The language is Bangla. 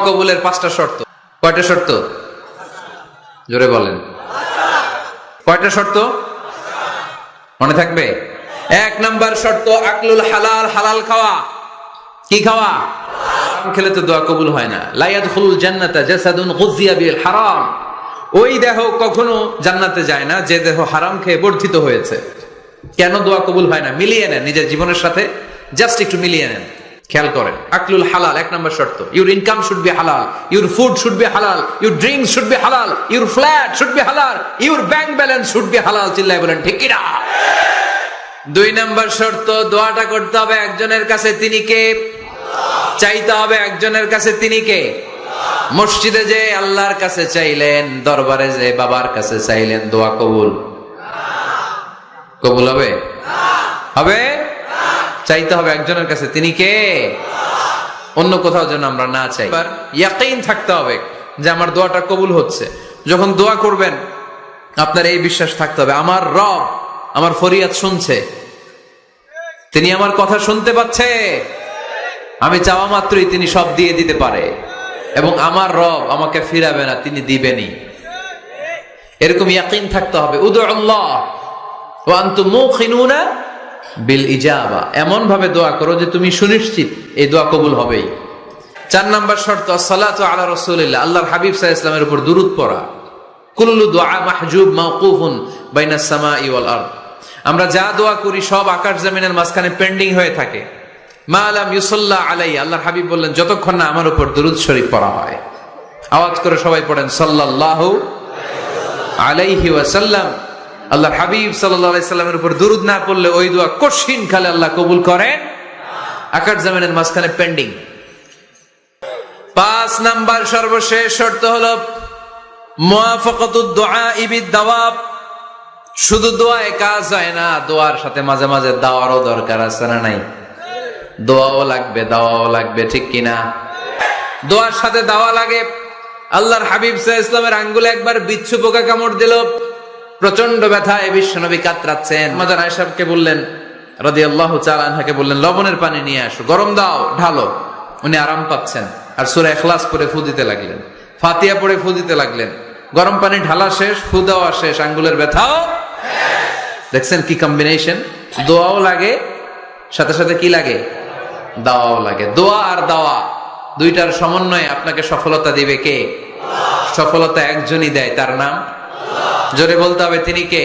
কবুলের 5টা শর্ত। কয়টা শর্ত? জোরে বলেন। কয়টা শর্ত মনে থাকবে? 1 নাম্বার শর্ত আকলুল হালাল, হালাল খাওয়া। কি খাওয়া? হারাম খেলে তো দোয়া কবুল হয় না। লা ইয়াদখুলুল জান্নাতা জাসাদুন গুযিয়া বিল হারাম। ওই দেহ কখনো জান্নাতে যায় না যে দেহ হারাম খেয়ে বর্ধিত হয়েছে। কেন দোয়া কবুল হয় না? মিলিয়ে নেন নিজের জীবনের সাথে, জাস্ট একটু মিলিয়ে নেন, খেয়াল করেন। আকলুল হালাল 1 নাম্বার শর্ত। ইউর ইনকাম শুড বি হালাল, ইউর ফুড শুড বি হালাল, ইউর ড্রিঙ্কস শুড বি হালাল, ইউর ফ্ল্যাট শুড বি হালাল, your bank balance should be হালাল। চিল্লায় বলেন ঠিক কিনা? 2 নাম্বার শর্ত, দোয়াটা করতে হবে একজনের কাছে, তিনি কে? চাইতে হবে একজনের কাছে, তিনি কে? মসজিদে যে আল্লাহর কাছে চাইলেন, দরবারে যে বাবার কাছে চাইলেন, দোয়া কবুল কবুল হবে? হবে? চাইতে হবে একজনের কাছে, তিনি কে? অন্য কোথাও যেন আমরা না চাই। এবার ইয়াকিন থাকতে হবে যে আমার দোয়াটা কবুল হচ্ছে। যখন দোয়া করবেন আপনার এই বিশ্বাস থাকতে হবে, আমার রব আমার ফরিয়াদ শুনছে, তিনি আমার কথা শুনতে পাচ্ছে, আমি চাওয়া মাত্রই তিনি সব দিয়ে দিতে পারে, এবং আমার রব আমাকে ফিরাবে না, তিনি দিবেনই। এরকম ইয়াকিন থাকতে হবে। উদুল্লাহ ওয়া আনতুম মুকিনুনা বিল ইজাবা, এমন ভাবে দোয়া করো যে তুমি সুনিশ্চিত এই দোয়া কবুল হবেই। 4 নাম্বার শর্ত আসসালাতু আলা রাসূলিল্লাহ, আল্লাহর হাবিব সাল্লাল্লাহু আলাইহি ওয়াসাল্লামের উপর দুরূদ পড়া। কুল্লু দুআ মাহজুব মাওকুফুন বাইনাস সামাই ওয়াল আরদ, আমরা যা দোয়া করি সব আকাশ জমিনের মাঝখানে পেন্ডিং হয়ে থাকে। মা লাম ইউসাল্লা আলাইহি, আল্লাহর হাবিব বললেন যতক্ষণ না আমার উপর দুরূদ শরীফ পড়া হয়। আওয়াজ করে সবাই পড়েন সাল্লাল্লাহু আলাইহি ওয়াসাল্লাম। আল্লাহর হাবিব সাল্লাল্লাহু আলাইহি সাল্লামের উপর দুরূদ না পড়লে ওই দোয়া কঠিন কালে আল্লাহ কবুল করেন, আকাশ জমিনের মাঝখানে পেন্ডিং। 5 নাম্বার সর্বশেষ শর্ত হলো মুওয়াফাকাতুদ দুআ বিদ দাওয়াব। শুধু দোয়ায় কাজ হয় না, দোয়ার সাথে মাঝে মাঝে দাওয়ারও দরকার আছে না নাই? দোয়াও লাগবে, দাওয়াও লাগবে, ঠিক কিনা? দোয়ার সাথে দাওয়া লাগে। আল্লাহর হাবিব সাল্লাল্লাহু আলাইহি ওয়াসাল্লামের আঙ্গুলে একবার বিচ্ছু পোকা কামড় দিল, প্রচন্ড ব্যথায় বিশ্বনবী কাতরাচ্ছেন। আমাদের আয়েশাকে বললেন রাদিয়াল্লাহু তাআলা আনহাকে বললেন লবণের পানি নিয়ে আসো, গরম দাও, ঢালো। উনি আরাম পাচ্ছেন, আর সূরা ইখলাস পড়ে ফু দিতে লাগলেন, ফাতিহা পড়ে ফু দিতে লাগলেন। গরম পানি ঢালা শেষ, ফু দেওয়া শেষ, আঙ্গুলের ব্যথাও। দেখছেন কি কম্বিনেশন? দোয়াও লাগে, সাথে সাথে কি লাগে? দাওয়াও লাগে। দোয়া আর দাওয়া দুইটার সমন্বয়ে আপনাকে সফলতা দিবে কে? সফলতা একজনই দেয়, তার নাম জোরে বলতে হবে, তিনি কে?